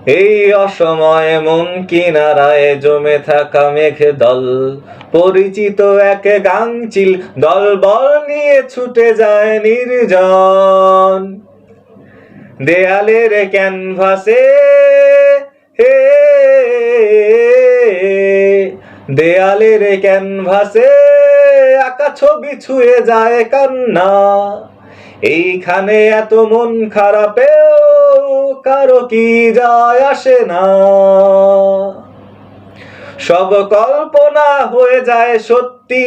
এই অসময়ে মন কিনারায় জমে থাকা মেঘে দল, পরিচিত এক গাংচিল দলবল নিয়ে ছুটে যায় নির্জন দেয়ালের ক্যানভাসে। হে দেয়ালের ক্যানভাসে আঁকা ছবি ছুঁয়ে যায় কান্না। এইখানে এত মন খারাপেও কারো কি যায় আসে না। সব কল্পনা হয়ে যায় সত্যি,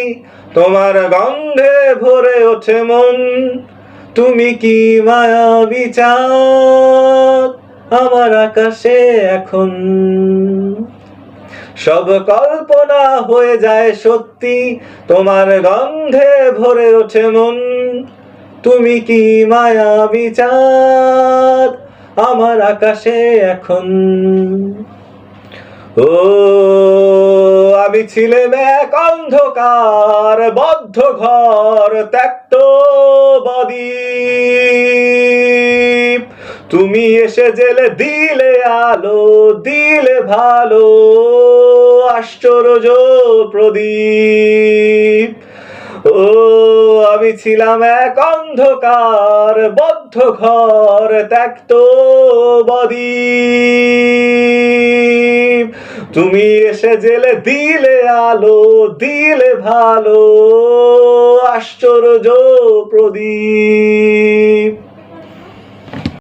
তোমার গন্ধে ভরে ওঠে মন। তুমি কি মায়াবী চাঁদ আমার আকাশে এখন। সব কল্পনা হয়ে যায় সত্যি, তোমার গন্ধে ভরে ওঠে মন। তুমি কি মায়াবী চাঁদ আমার আকাশে এখন। ও আমি ছিলাম এক অন্ধকার বদ্ধ ঘর ত্যক্ত বদ্বীপ, তুমি এসে জেলে দিলে আলো, দিলে ভালো আশ্চর্য প্রদীপ। ও আমি ছিলাম এক অন্ধকার বদ্ধ ঘর ত্যক্ত বদ্বীপ, তুমি এসে জেলে দিলে আলো, দিলে ভালো আশ্চর্য প্রদীপ।